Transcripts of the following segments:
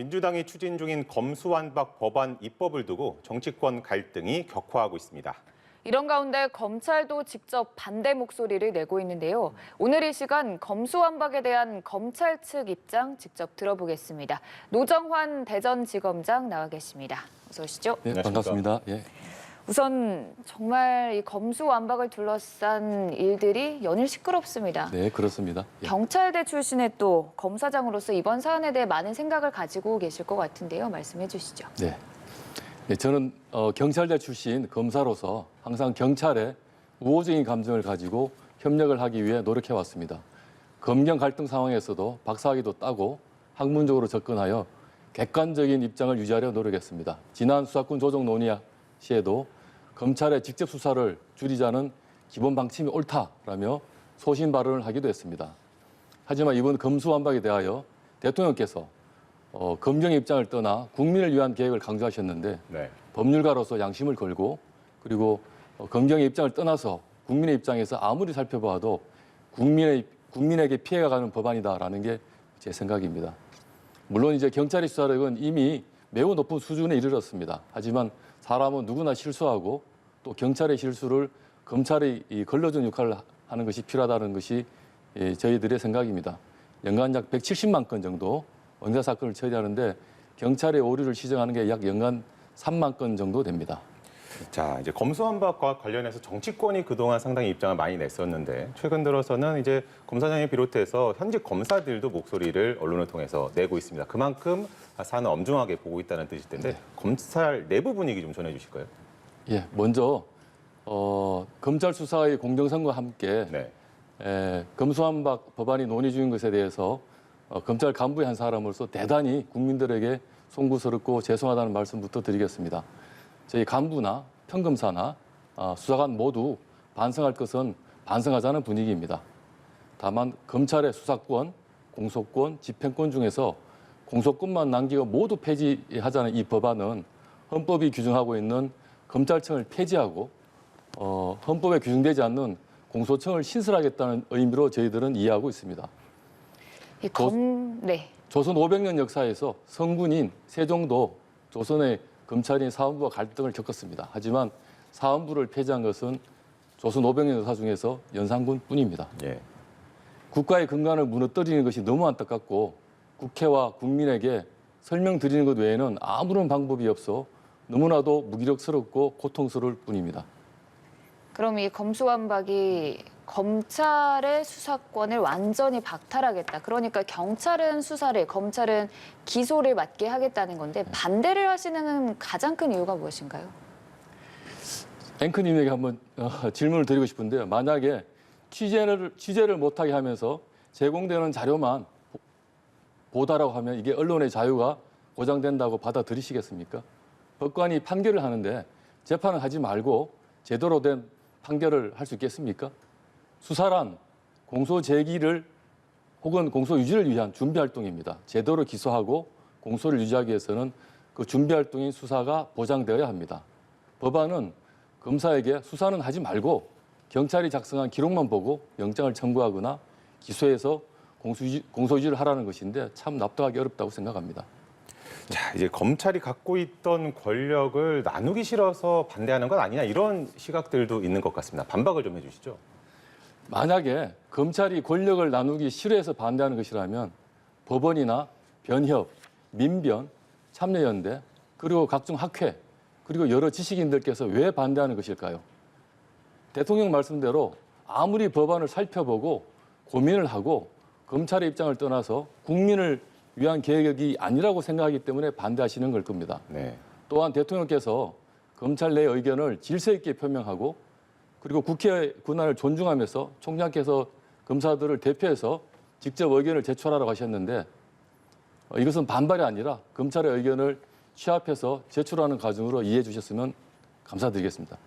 민주당이 추진 중인 검수완박 법안 입법을 두고 정치권 갈등이 격화하고 있습니다. 이런 가운데 검찰도 직접 반대 목소리를 내고 있는데요. 오늘 이 시간 검수완박에 대한 검찰 측 입장 직접 들어보겠습니다. 노정환 대전지검장 나와 계십니다. 어서 오시죠. 네, 반갑습니다. 예. 우선 정말 이 검수완박을 둘러싼 일들이 연일 시끄럽습니다. 네, 그렇습니다. 예. 경찰대 출신의 또 검사장으로서 이번 사안에 대해 많은 생각을 가지고 계실 것 같은데요. 말씀해 주시죠. 네. 예, 저는 경찰대 출신 검사로서 항상 경찰에 우호적인 감정을 가지고 협력을 하기 위해 노력해 왔습니다. 검경 갈등 상황에서도 박사학위도 따고 학문적으로 접근하여 객관적인 입장을 유지하려 노력했습니다. 지난 수사권 조정 논의 시에도 검찰의 직접 수사를 줄이자는 기본 방침이 옳다라며 소신 발언을 하기도 했습니다. 하지만 이번 검수완박에 대하여 대통령께서 검경의 입장을 떠나 국민을 위한 계획을 강조하셨는데 네. 법률가로서 양심을 걸고 그리고 검경의 입장을 떠나서 국민의 입장에서 아무리 살펴봐도 국민에게 피해가 가는 법안이다라는 게 제 생각입니다. 물론 이제 경찰의 수사력은 이미 매우 높은 수준에 이르렀습니다. 하지만 사람은 누구나 실수하고 또 경찰의 실수를 검찰이 걸러주는 역할을 하는 것이 필요하다는 것이 저희들의 생각입니다. 연간 약 170만 건 정도 응대 사건을 처리하는데 경찰의 오류를 시정하는 게 약 연간 3만 건 정도 됩니다. 자, 이제 검수완박과 관련해서 정치권이 그동안 상당히 입장을 많이 냈었는데 최근 들어서는 이제 검사장을 비롯해서 현직 검사들도 목소리를 언론을 통해서 내고 있습니다. 그만큼 사안을 엄중하게 보고 있다는 뜻일 텐데 검찰 내부 분위기 좀 전해 주실까요? 예, 먼저 검찰 수사의 공정성과 함께 검수완박 법안이 논의 중인 것에 대해서 검찰 간부의 한 사람으로서 대단히 국민들에게 송구스럽고 죄송하다는 말씀부터 드리겠습니다. 저희 간부나 평검사나 수사관 모두 반성할 것은 반성하자는 분위기입니다. 다만 검찰의 수사권, 공소권, 집행권 중에서 공소권만 남기고 모두 폐지하자는 이 법안은 헌법이 규정하고 있는 검찰청을 폐지하고 헌법에 규정되지 않는 공소청을 신설하겠다는 의미로 저희들은 이해하고 있습니다. 조선 500년 역사에서 성군인 세종도 조선의 검찰인 사헌부와 갈등을 겪었습니다. 하지만 사헌부를 폐지한 것은 조선 500년 역사 중에서 연산군뿐입니다. 예. 국가의 근간을 무너뜨리는 것이 너무 안타깝고 국회와 국민에게 설명드리는 것 외에는 아무런 방법이 없어 너무나도 무기력스럽고 고통스러울 뿐입니다. 그럼 이 검수완박이 검찰의 수사권을 완전히 박탈하겠다. 그러니까 경찰은 수사를, 검찰은 기소를 맡게 하겠다는 건데 반대를 하시는 가장 큰 이유가 무엇인가요? 앵커님에게 한번 질문을 드리고 싶은데요. 만약에 취재를 못하게 하면서 제공되는 자료만 보다라고 하면 이게 언론의 자유가 보장된다고 받아들이시겠습니까? 법관이 판결을 하는데 재판을 하지 말고 제대로 된 판결을 할 수 있겠습니까? 수사란 공소 제기를 혹은 공소 유지를 위한 준비 활동입니다. 제대로 기소하고 공소를 유지하기 위해서는 그 준비 활동인 수사가 보장되어야 합니다. 법안은 검사에게 수사는 하지 말고 경찰이 작성한 기록만 보고 영장을 청구하거나 기소해서 공소 유지를 하라는 것인데 참 납득하기 어렵다고 생각합니다. 자, 이제 검찰이 갖고 있던 권력을 나누기 싫어서 반대하는 건 아니냐 이런 시각들도 있는 것 같습니다. 반박을 좀 해주시죠. 만약에 검찰이 권력을 나누기 싫어해서 반대하는 것이라면 법원이나 변협, 민변, 참여연대, 그리고 각종 학회, 그리고 여러 지식인들께서 왜 반대하는 것일까요? 대통령 말씀대로 아무리 법안을 살펴보고 고민을 하고 검찰의 입장을 떠나서 국민을 위한 계획이 아니라고 생각하기 때문에 반대하시는 걸 겁니다. 네. 또한 대통령께서 검찰 내 의견을 질서 있게 표명하고 그리고 국회 권한을 존중하면서 총장께서 검사들을 대표해서 직접 의견을 제출하라고 하셨는데 이것은 반발이 아니라 검찰의 의견을 취합해서 제출하는 과정으로 이해해 주셨으면 감사드리겠습니다.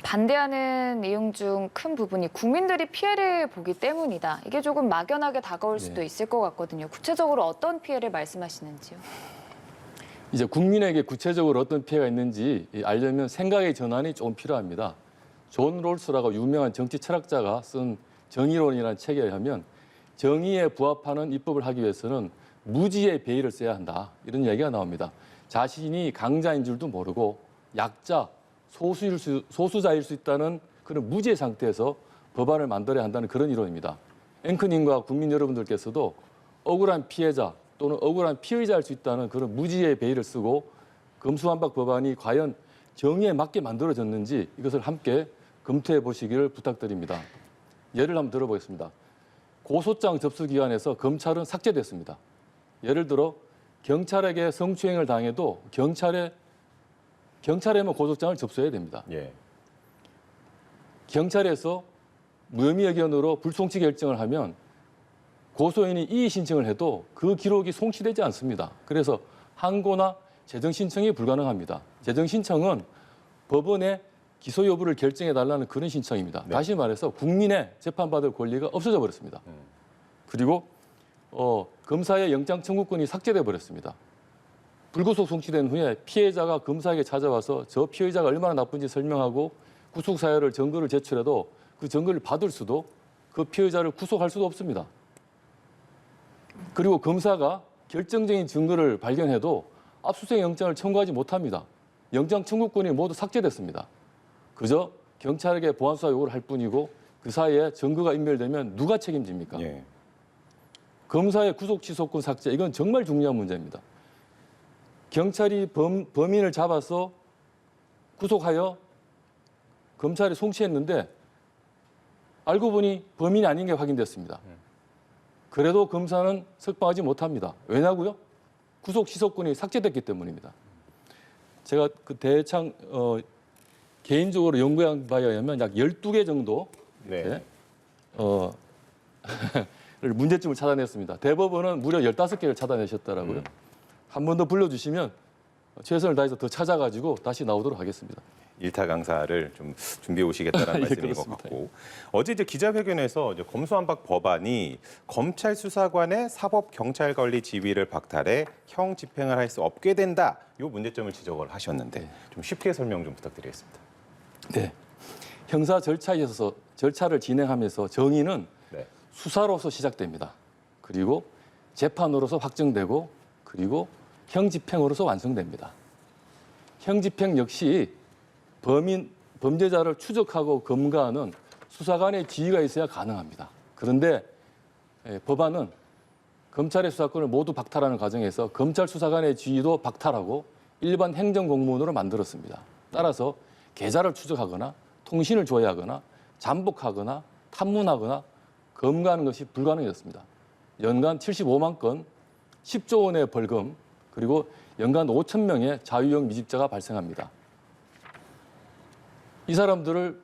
반대하는 내용 중 큰 부분이 국민들이 피해를 보기 때문이다. 이게 조금 막연하게 다가올 수도 있을 것 같거든요. 구체적으로 어떤 피해를 말씀하시는지요? 이제 국민에게 구체적으로 어떤 피해가 있는지 알려면 생각의 전환이 좀 필요합니다. 존 롤스라고 유명한 정치 철학자가 쓴 정의론이라는 책에 의하면 정의에 부합하는 입법을 하기 위해서는 무지의 배의를 써야 한다. 이런 이야기가 나옵니다. 자신이 강자인 줄도 모르고 약자, 소수자일 수 있다는 그런 무지의 상태에서 법안을 만들어야 한다는 그런 이론입니다. 앵커님과 국민 여러분들께서도 억울한 피해자 또는 억울한 피의자일 수 있다는 그런 무지의 배의를 쓰고 검수완박 법안이 과연 정의에 맞게 만들어졌는지 이것을 함께 검토해 보시기를 부탁드립니다. 예를 한번 들어보겠습니다. 고소장 접수 기간에서 검찰은 삭제됐습니다. 예를 들어 경찰에게 성추행을 당해도 경찰에만 고소장을 접수해야 됩니다. 예. 경찰에서 무혐의 의견으로 불송치 결정을 하면 고소인이 이의 신청을 해도 그 기록이 송치되지 않습니다. 그래서 항고나 재정 신청이 불가능합니다. 재정 신청은 법원의 기소 여부를 결정해 달라는 그런 신청입니다. 네. 다시 말해서 국민의 재판받을 권리가 없어져 버렸습니다. 그리고 검사의 영장 청구권이 삭제돼 버렸습니다. 불구속 송치된 후에 피해자가 검사에게 찾아와서 저 피해자가 얼마나 나쁜지 설명하고 구속 사유를 증거를 제출해도 그 증거를 받을 수도 그 피해자를 구속할 수도 없습니다. 그리고 검사가 결정적인 증거를 발견해도 압수수색 영장을 청구하지 못합니다. 영장 청구권이 모두 삭제됐습니다. 그저 경찰에게 보안 수사 요구를 할 뿐이고 그 사이에 증거가 인멸되면 누가 책임집니까? 예. 검사의 구속 취소권 삭제 이건 정말 중요한 문제입니다. 경찰이 범인을 잡아서 구속하여 검찰에 송치했는데 알고 보니 범인이 아닌 게 확인됐습니다. 그래도 검사는 석방하지 못합니다. 왜냐고요? 구속 취소권이 삭제됐기 때문입니다. 제가 그 대창 개인적으로 연구한 바에 의하면 약 12개 정도 네. 문제점을 찾아냈습니다. 대법원은 무려 15개를 찾아내셨더라고요. 한 번 더 불러주시면 최선을 다해서 더 찾아가지고 다시 나오도록 하겠습니다. 일타 강사를 좀 준비해 오시겠다는 예, 말씀인 것 그렇습니다. 같고 어제 이제 기자회견에서 이제 검수완박 법안이 검찰 수사관의 사법 경찰 관리 지위를 박탈해 형 집행을 할 수 없게 된다. 이 문제점을 지적을 하셨는데 좀 쉽게 설명 좀 부탁드리겠습니다. 네. 형사 절차에 있어서 절차를 진행하면서 정의는 네. 수사로서 시작됩니다. 그리고 재판으로서 확정되고 그리고 형 집행으로서 완성됩니다. 형 집행 역시 범죄자를 추적하고 검거하는 수사관의 지휘가 있어야 가능합니다. 그런데 법안은 검찰의 수사권을 모두 박탈하는 과정에서 검찰 수사관의 지휘도 박탈하고 일반 행정공무원으로 만들었습니다. 따라서 계좌를 추적하거나 통신을 조회하거나 잠복하거나 탐문하거나 검거하는 것이 불가능해졌습니다. 연간 75만 건, 10조 원의 벌금, 그리고 연간 5천 명의 자유형 미집자가 발생합니다. 이 사람들을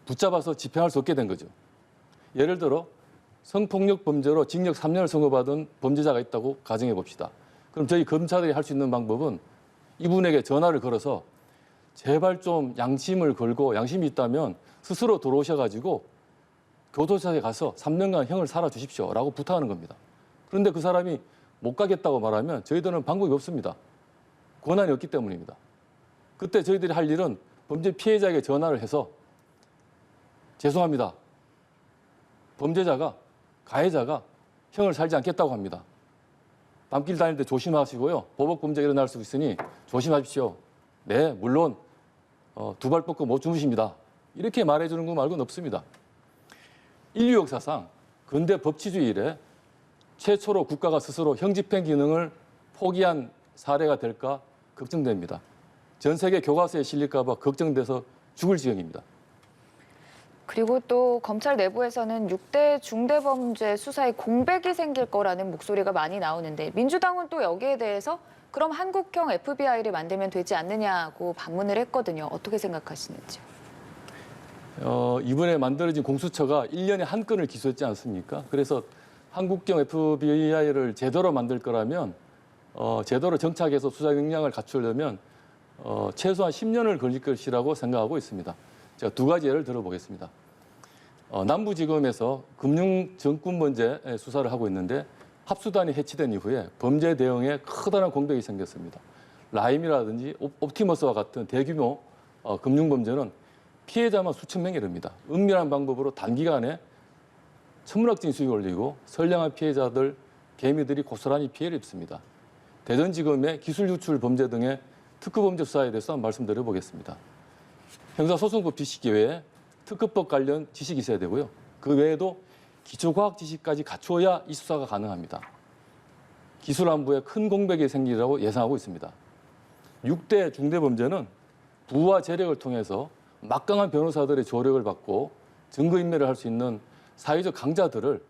붙잡아서 집행할 수 없게 된 거죠. 예를 들어 성폭력 범죄로 징역 3년을 선고받은 범죄자가 있다고 가정해 봅시다. 그럼 저희 검사들이 할 수 있는 방법은 이분에게 전화를 걸어서 제발 좀 양심을 걸고 양심이 있다면 스스로 들어오셔가지고 교도소에 가서 3년간 형을 살아주십시오라고 부탁하는 겁니다. 그런데 그 사람이 못 가겠다고 말하면 저희들은 방법이 없습니다. 권한이 없기 때문입니다. 그때 저희들이 할 일은 범죄 피해자에게 전화를 해서 죄송합니다. 범죄자가 가해자가 형을 살지 않겠다고 합니다. 밤길 다닐 때 조심하시고요. 보복 범죄가 일어날 수 있으니 조심하십시오. 네, 물론 두 발 뻗고 못 주무십니다. 이렇게 말해주는 거 말고는 없습니다. 인류 역사상 근대 법치주의 이래 최초로 국가가 스스로 형집행 기능을 포기한 사례가 될까 걱정됩니다. 전 세계 교과서에 실릴까 봐 걱정돼서 죽을 지경입니다. 그리고 또 검찰 내부에서는 6대 중대범죄 수사에 공백이 생길 거라는 목소리가 많이 나오는데 민주당은 또 여기에 대해서 그럼 한국형 FBI를 만들면 되지 않느냐고 반문을 했거든요. 어떻게 생각하시는지요? 이번에 만들어진 공수처가 1년에 한 건을 기소했지 않습니까? 그래서 한국형 FBI를 제대로 만들 거라면 제대로 정착해서 수사 역량을 갖추려면 최소한 10년을 걸릴 것이라고 생각하고 있습니다. 제가 두 가지 예를 들어보겠습니다. 남부지검에서 금융정권범죄 수사를 하고 있는데 합수단이 해체된 이후에 범죄 대응에 커다란 공백이 생겼습니다. 라임이라든지 옵티머스와 같은 대규모 금융범죄는 피해자만 수천 명에 이릅니다. 은밀한 방법으로 단기간에 천문학적인 수익을 올리고 선량한 피해자들 개미들이 고스란히 피해를 입습니다. 대전지검의 기술 유출 범죄 등의 특허범죄 수사에 대해서 한번 말씀드려보겠습니다. 형사소송법 지식이 외에 특허법 관련 지식이 있어야 되고요. 그 외에도 기초과학 지식까지 갖추어야 이 수사가 가능합니다. 기술 안보에 큰 공백이 생기리라고 예상하고 있습니다. 6대 중대범죄는 부와 재력을 통해서 막강한 변호사들의 조력을 받고 증거인멸을 할 수 있는 사회적 강자들을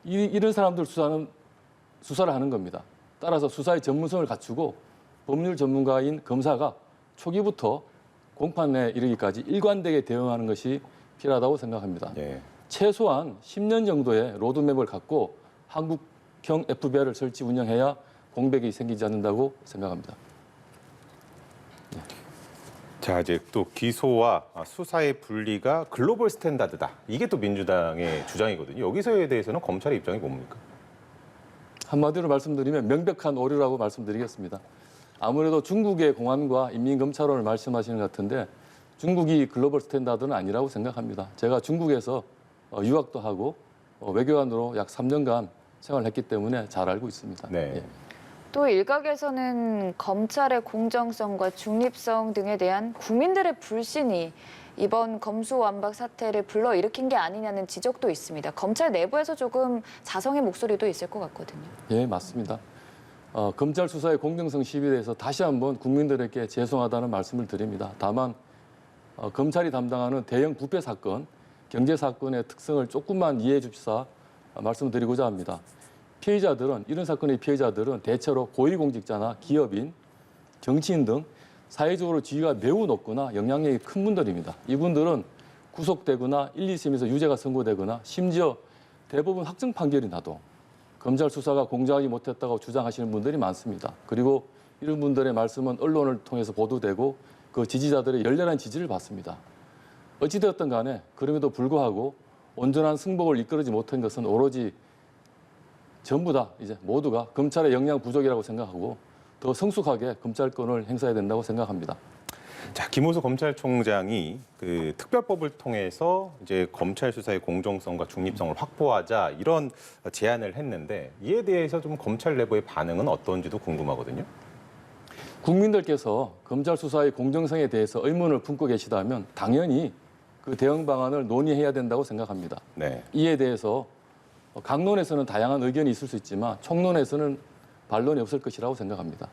이런 사람들 수사를 하는 겁니다. 따라서 수사의 전문성을 갖추고 법률 전문가인 검사가 초기부터 공판에 이르기까지 일관되게 대응하는 것이 필요하다고 생각합니다. 예. 최소한 10년 정도의 로드맵을 갖고 한국형 FBI를 설치 운영해야 공백이 생기지 않는다고 생각합니다. 자, 이제 또 기소와 수사의 분리가 글로벌 스탠다드다. 이게 또 민주당의 주장이거든요. 여기서에 대해서는 검찰의 입장이 뭡니까? 한마디로 말씀드리면 명백한 오류라고 말씀드리겠습니다. 아무래도 중국의 공안과 인민검찰원을 말씀하시는 것 같은데 중국이 글로벌 스탠다드는 아니라고 생각합니다. 제가 중국에서 유학도 하고 외교관으로 약 3년간 생활했기 때문에 잘 알고 있습니다. 네. 예. 또 일각에서는 검찰의 공정성과 중립성 등에 대한 국민들의 불신이 이번 검수완박 사태를 불러일으킨 게 아니냐는 지적도 있습니다. 검찰 내부에서 조금 자성의 목소리도 있을 것 같거든요. 예, 맞습니다. 검찰 수사의 공정성 시비에 대해서 다시 한번 국민들에게 죄송하다는 말씀을 드립니다. 다만 검찰이 담당하는 대형 부패 사건, 경제 사건의 특성을 조금만 이해해 주시사 말씀드리고자 합니다. 피해자들은 이런 사건의 피해자들은 대체로 고위공직자나 기업인, 정치인 등 사회적으로 지위가 매우 높거나 영향력이 큰 분들입니다. 이분들은 구속되거나 1, 2심에서 유죄가 선고되거나 심지어 대부분 확정 판결이 나도 검찰 수사가 공정하지 못했다고 주장하시는 분들이 많습니다. 그리고 이런 분들의 말씀은 언론을 통해서 보도되고 그 지지자들의 열렬한 지지를 받습니다. 어찌되었든 간에 그럼에도 불구하고 온전한 승복을 이끌지 못한 것은 오로지 전부 다 이제 모두가 검찰의 역량 부족이라고 생각하고 더 성숙하게 검찰권을 행사해야 된다고 생각합니다. 자, 김호수 검찰총장이 그 특별법을 통해서 이제 검찰 수사의 공정성과 중립성을 확보하자 이런 제안을 했는데 이에 대해서 좀 검찰 내부의 반응은 어떤지도 궁금하거든요. 국민들께서 검찰 수사의 공정성에 대해서 의문을 품고 계시다면 당연히 그 대응 방안을 논의해야 된다고 생각합니다. 네. 이에 대해서 강론에서는 다양한 의견이 있을 수 있지만 총론에서는 반론이 없을 것이라고 생각합니다.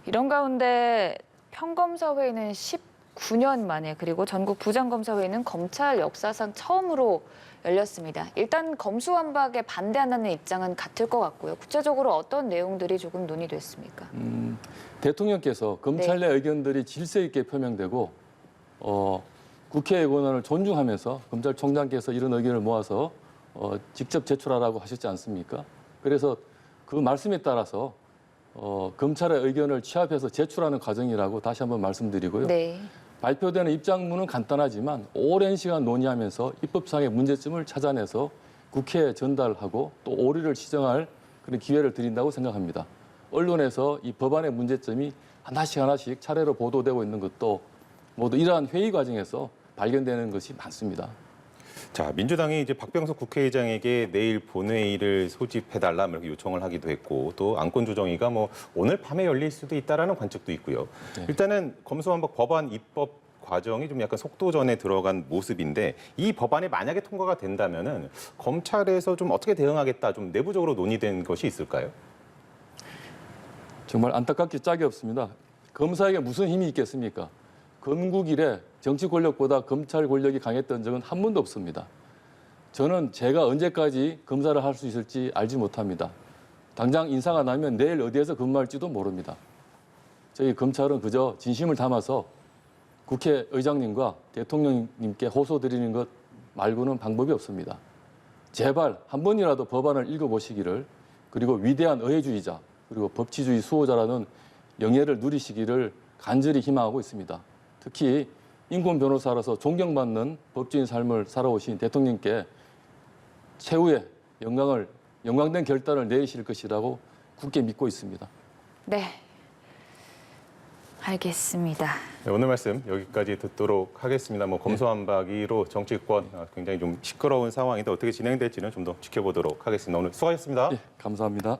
이런 가운데 평검사회의는 19년 만에 그리고 전국 부장검사회의는 검찰 역사상 처음으로 열렸습니다. 일단 검수완박에 반대한다는 입장은 같을 것 같고요. 구체적으로 어떤 내용들이 조금 논의됐습니까? 대통령께서 검찰 내 의견들이 질서 있게 표명되고 국회의 권한을 존중하면서 검찰총장께서 이런 의견을 모아서 직접 제출하라고 하셨지 않습니까? 그래서 그 말씀에 따라서 검찰의 의견을 취합해서 제출하는 과정이라고 다시 한번 말씀드리고요. 네. 발표되는 입장문은 간단하지만 오랜 시간 논의하면서 입법상의 문제점을 찾아내서 국회에 전달하고 또 오류를 시정할 그런 기회를 드린다고 생각합니다. 언론에서 이 법안의 문제점이 하나씩 차례로 보도되고 있는 것도 모두 이러한 회의 과정에서 발견되는 것이 많습니다. 자, 민주당이 이제 박병석 국회의장에게 내일 본회의를 소집해달라 이렇게 요청을 하기도 했고 또 안건조정위가 뭐 오늘 밤에 열릴 수도 있다라는 관측도 있고요. 네. 일단은 검수완박 법안 입법 과정이 좀 약간 속도전에 들어간 모습인데 이 법안이 만약에 통과가 된다면은 검찰에서 좀 어떻게 대응하겠다 좀 내부적으로 논의된 것이 있을까요? 정말 안타깝게 짝이 없습니다. 검사에게 무슨 힘이 있겠습니까? 건국 이래 정치 권력보다 검찰 권력이 강했던 적은 한 번도 없습니다. 저는 제가 언제까지 검사를 할 수 있을지 알지 못합니다. 당장 인사가 나면 내일 어디에서 근무할지도 모릅니다. 저희 검찰은 그저 진심을 담아서 국회의장님과 대통령님께 호소드리는 것 말고는 방법이 없습니다. 제발 한 번이라도 법안을 읽어보시기를 그리고 위대한 의회주의자 그리고 법치주의 수호자라는 영예를 누리시기를 간절히 희망하고 있습니다. 특히 인권 변호사라서 존경받는 법조인 삶을 살아오신 대통령께 최후의 영광된 결단을 내리실 것이라고 굳게 믿고 있습니다. 네. 알겠습니다. 네, 오늘 말씀 여기까지 듣도록 하겠습니다. 뭐 검수완박이로 정치권 굉장히 좀 시끄러운 상황인데 어떻게 진행될지는 좀 더 지켜보도록 하겠습니다. 오늘 수고하셨습니다. 예, 감사합니다.